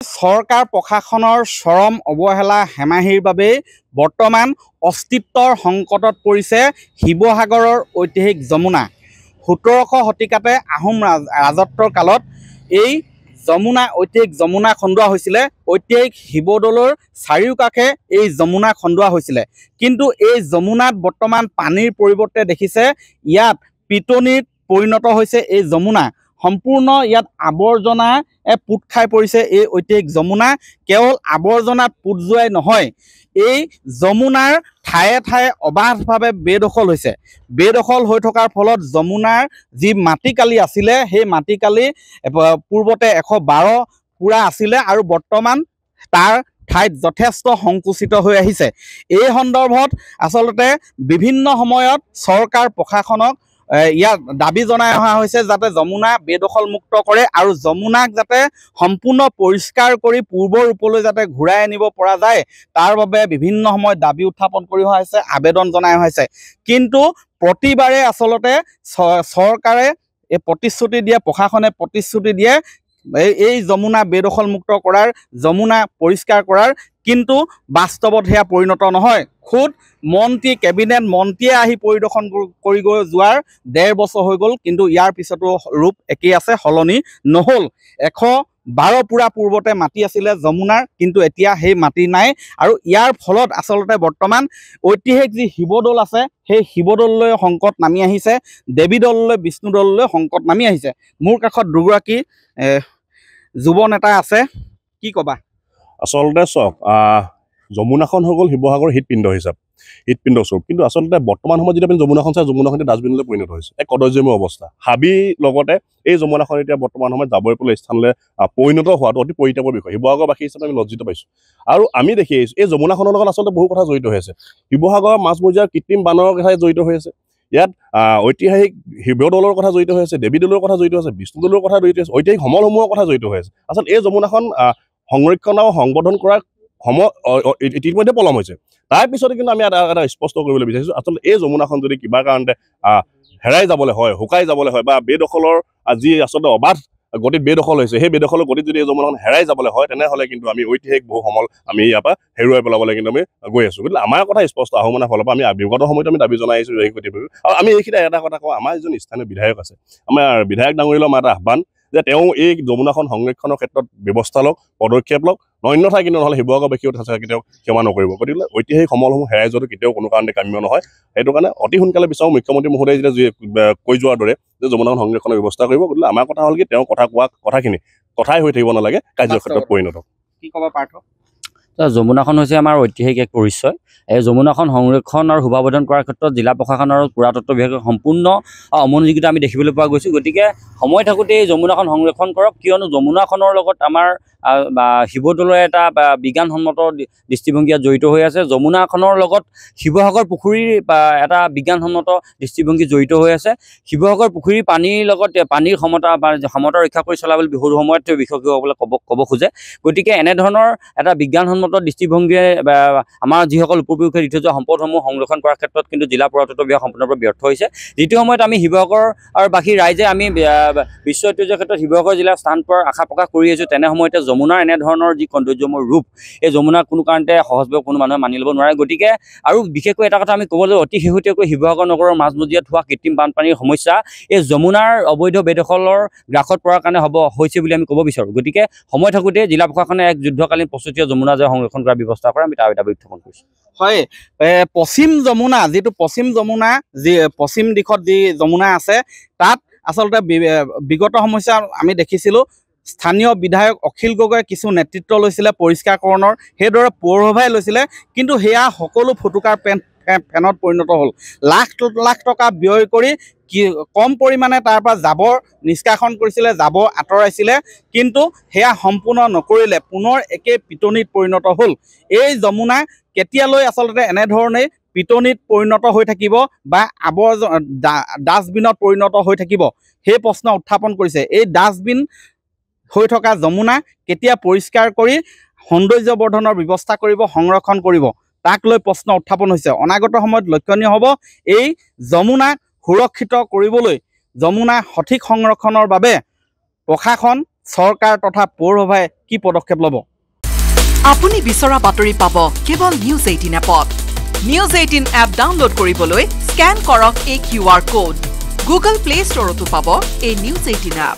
চৰকাৰ প্ৰশাসনৰ চৰম অৱহেলা হেমাহিৰ বাবে বৰ্তমান অস্তিত্বৰ সংকটত পৰিছে শিৱসাগৰৰ ঐতিহাসিক যমুনা। ১৭শ শতিকাতে আহোম ৰাজত্বৰ কালত এই ঐতিহাসিক যমুনা খন্দোৱা হৈছিলে। ঐতিহাসিক শিৱদৌলৰ চাৰিওকাষে এই যমুনা খন্দোৱা হৈছিলে। কিন্তু এই যমুনাত বৰ্তমান পানীৰ পৰিৱৰ্তে দেখিছে ইয়াত পিটনিত পৰিণত হৈছে এই যমুনা। সম্পূৰ্ণ ইয়াত আৱৰ্জনা পোত খাই পৰিছে এই ঐতিহাসিক যমুনা। কেৱল আৱৰ্জনাত পোত যোৱাই নহয়, এই যমুনাৰ ঠায়ে ঠায়ে অবাধভাৱে বেদখল হৈছে। বেদখল হৈ থকাৰ ফলত যমুনাৰ যি মাটিকালি আছিলে সেই মাটিকালি পূৰ্বতে ১১২ পুৰা আছিলে আৰু বৰ্তমান তাৰ ঠাইত যথেষ্ট সংকুচিত হৈ আহিছে। এই সন্দৰ্ভত আচলতে বিভিন্ন সময়ত চৰকাৰ প্ৰশাসনক ইয়াত দাবী জনাই অহা হৈছে যাতে যমুনা বেদখল মুক্ত কৰে আৰু যমুনাক যাতে সম্পূৰ্ণ পৰিষ্কাৰ কৰি পূৰ্বৰ ৰূপলৈ যাতে ঘূৰাই আনিব পৰা যায়, তাৰ বাবে বিভিন্ন সময়ত দাবী উত্থাপন কৰি অহা হৈছে, আবেদন জনাই অহা হৈছে। কিন্তু প্ৰতিবাৰে আচলতে চৰকাৰে এই প্ৰতিশ্ৰুতি দিয়ে, প্ৰশাসনে প্ৰতিশ্ৰুতি দিয়ে এই যমুনা বেদখল মুক্ত কৰাৰ, যমুনা পৰিষ্কাৰ কৰাৰ, কিন্তু বাস্তৱত সেয়া পৰিণত নহয়। খুদ মন্ত্ৰী, কেবিনেট মন্ত্ৰীয়ে আহি পৰিদৰ্শন কৰি গৈ যোৱাৰ ১.৫ বছৰ হৈ গ'ল, কিন্তু ইয়াৰ পিছতো ৰূপ একেই আছে, সলনি নহ'ল। ১১২ পুৰা পূৰ্বতে মাটি আছিলে যমুনাৰ, কিন্তু এতিয়া সেই মাটি নাই। আৰু ইয়াৰ ফলত আচলতে বৰ্তমান ঐতিহাসিক যি শিৱদৌল আছে সেই শিৱদৌললৈ সংকট নামি আহিছে, দেৱী দৌললৈ, বিষ্ণু দৌললৈ সংকট নামি আহিছে। মোৰ কাষত দুগৰাকী যুৱ নেতা আছে, কি ক'বা? আচলতে চাওক, যমুনাখন হৈ গ'ল শিৱসাগৰ হৃদপিণ্ড স্বৰূপ। কিন্তু আচলতে বৰ্তমান সময়ত যেতিয়া আপুনি যমুনাখন চাই, যমুনাখন ডাষ্টবিনলৈ পৰিণত হৈছে, এক কদৰ্যময় অৱস্থা। হাবিৰ লগতে এই যমুনাখন এতিয়া বৰ্তমান সময়ত যাবলগীয়া স্থানলৈ পৰিণত হোৱাটো অতি পৰিতাপৰ বিষয়। শিৱসাগৰবাসী হিচাপে আমি লজ্জিত পাইছোঁ। আৰু আমি দেখি আহিছোঁ এই যমুনাখনৰ লগত আচলতে বহু কথা জড়িত হৈ আছে। শিৱসাগৰৰ মাজমজিয়াৰ কৃত্ৰিম বানৰ কথা জড়িত হৈ আছে। ইয়াত ঐতিহাসিক শিৱদৌলৰ কথা জড়িত হৈ আছে, দেৱী দৌলৰ কথা জড়িত হৈ আছে, বিষ্ণু দৌলৰ কথা জড়িত হৈছে, ঐতিহাসিক সমলসমূহৰ কথা জড়িত হৈ আছে। আচলতে এই যমুনাখন সংৰক্ষণ আৰু সংবৰ্ধন কৰাৰ সময় ইতিমধ্যে পলম হৈছে। তাৰপিছতে কিন্তু আমি এটা স্পষ্ট কৰিবলৈ বিচাৰিছোঁ, আচলতে এই যমুনাখন যদি কিবা কাৰণতে হেৰাই যাবলৈ হয়, শুকাই যাবলৈ হয়, বা বেদখলৰ যি আচলতে অবাধ গতিত বেদখল হৈছে, সেই বেদখলৰ গতিত যদি এই যমুনাখন হেৰাই যাবলৈ হয়, তেনেহ'লে কিন্তু আমি ঐতিহাসিক বহু সমল আমি ইয়াৰ পৰা হেৰুৱাই পেলাবলৈ কিন্তু আমি গৈ আছোঁ। গতিকে আমাৰ কথা স্পষ্ট, আহোমৰ ফালৰ পৰা আমি বিগত সময়তো আমি দাবী জনাই আহিছোঁ এই গতিবিধি। আৰু আমি এইখিনি এটা কথা কওঁ, আমাৰ এজন স্থানীয় বিধায়ক আছে, আমাৰ বিধায়ক ডাঙৰীয়ালৈ আমাৰ এটা আহ্বান যে তেওঁ এই যমুনাখন সংৰক্ষণৰ ক্ষেত্ৰত ব্যৱস্থা লওক, পদক্ষেপ লওক, অন্যথা কিন্তু নহ'লে শিৱসাগৰবাসীও কেতিয়াও ক্ষমা নকৰিব। গতিকে ঐতিহাসিক সমলসমূহ হেৰাই যোৱাটো কেতিয়াও কোনো কাৰণতে কাম্য নহয়। সেইটো কাৰণে অতি সোনকালে বিচাৰোঁ মুখ্যমন্ত্ৰী মহোদয়ে যেতিয়া কৈ যোৱাৰ দৰে যে যমুনাখন সংৰক্ষণৰ ব্যৱস্থা কৰিব। গতিকে আমাৰ কথা হ'ল কি, তেওঁ কথা কোৱা কথাখিনি কথাই হৈ থাকিব নালাগে, কাৰ্যৰ ক্ষেত্ৰত পৰিণত। কি ক'ব পাৰ্থ? যমুনাখন হৈছে আমাৰ ঐতিহাসিক এক পৰিচয়। এই যমুনাখন সংৰক্ষণ আৰু শোভাবৰ্ধন কৰাৰ ক্ষেত্ৰত জিলা প্ৰশাসন আৰু পুৰাতত্ত্ব বিভাগে সম্পূৰ্ণ অমনোযোগিতা আমি দেখিবলৈ পোৱা গৈছোঁ। গতিকে সময় থাকোঁতে এই যমুনাখন সংৰক্ষণ কৰক, কিয়নো যমুনাখনৰ লগত আমাৰ শিৱদৌলৰ এটা বিজ্ঞানসন্মত দৃষ্টিভংগী জড়িত হৈ আছে। যমুনাখনৰ লগত শিৱসাগৰ পুখুৰীৰ এটা বিজ্ঞানসন্মত দৃষ্টিভংগী জড়িত হৈ আছে। শিৱসাগৰ পুখুৰীৰ পানীৰ লগত পানীৰ সমতা ৰক্ষা কৰি চলাবলৈ বিহুৰ সময়ত বিশেষজ্ঞসকলে ক'ব খোজে। গতিকে এনেধৰণৰ এটা বিজ্ঞানসন্মত দৃষ্টিভংগীয়ে আমাৰ যিসকল উপপুৰুষে দি থৈ যোৱা সম্পদসমূহ সংৰক্ষণ কৰাৰ ক্ষেত্ৰত কিন্তু জিলা পুৰাতত্ত্ব বিভাগ সম্পূৰ্ণৰূপে ব্যৰ্থ হৈছে। দ্বিতীয় সময়ত আমি শিৱসাগৰবাসী ৰাইজে আমি বিশ্ব ঐতিহ্যৰ ক্ষেত্ৰত শিৱসাগৰ জিলাৰ স্থান পোৱাৰ আশা প্ৰকাশ কৰি আহিছোঁ। তেনে সময়তে যমুনাৰ এনেধৰণৰ যি সৌন্দৰ্যময় ৰূপ, এই যমুনাক কোনো কাৰণতে সহজভাৱে কোনো মানুহে মানি ল'ব নোৱাৰে। গতিকে আৰু বিশেষকৈ এটা কথা আমি ক'ব লাগিব, অতি শেহতীয়াকৈ শিৱসাগৰ নগৰৰ মাজমজিয়াত হোৱা কৃত্ৰিম বানপানীৰ সমস্যা এই যমুনাৰ অবৈধ বেদখলৰ গ্ৰাসত পৰাৰ কাৰণে হৈছে বুলি আমি ক'ব বিচাৰোঁ। গতিকে সময় থাকোঁতে জিলা প্ৰশাসনে এক যুদ্ধকালীন প্ৰস্তুতীয় যমুনা যে সংৰক্ষণ কৰাৰ ব্যৱস্থা কৰে, আমি তাৰ দাবী উত্থাপন কৰিছোঁ। হয়, পশ্চিম যমুনা, যিটো পশ্চিম যমুনা, যি পশ্চিম দিশত যি যমুনা আছে, তাত আচলতে বিগত সমস্যা আমি দেখিছিলোঁ। স্থানীয় বিধায়ক অখিল গগৈয়ে কিছু নেতৃত্ব লৈছিলে পৰিষ্কাৰকৰণৰ, সেইদৰে পৌৰসভাই লৈছিলে, কিন্তু সেয়া সকলো ফুটুকাৰ ফেনত পৰিণত হ'ল। লাখ লাখ টকা ব্যয় কৰি কম পৰিমাণে তাৰ পৰা জাবৰ নিষ্কাশন কৰিছিলে, জাবৰ আঁতৰাইছিলে, কিন্তু সেয়া সম্পূৰ্ণ নকৰিলে, পুনৰ একে পিটনিত পৰিণত হ'ল। এই যমুনা কেতিয়ালৈ আচলতে এনেধৰণেই পিটনিত পৰিণত হৈ থাকিব বা ডাষ্টবিনত পৰিণত হৈ থাকিব, সেই প্ৰশ্ন উত্থাপন কৰিছে। এই ডাষ্টবিন হৈ থকা যমুনা কেতিয়া পৰিষ্কাৰ কৰি সৌন্দৰ্যবৰ্ধনৰ ব্যৱস্থা কৰিব, সংৰক্ষণ কৰিব, তাক লৈ প্ৰশ্ন উত্থাপন হৈছে। অনাগত সময়ত লক্ষণীয় হ'ব এই যমুনাক সুৰক্ষিত কৰিবলৈ, যমুনা সঠিক সংৰক্ষণৰ বাবে প্ৰশাসন, চৰকাৰ তথা পৌৰসভাই কি পদক্ষেপ ল'ব? আপুনি বিচৰা বাতৰি পাব কেৱল নিউজ 18 এপত। নিউজ 18 এপ ডাউনলোড কৰিবলৈ স্কেন কৰক এই QR কোড। গুগল প্লে ষ্টৰতো পাব এই নিউজ 18 এপ।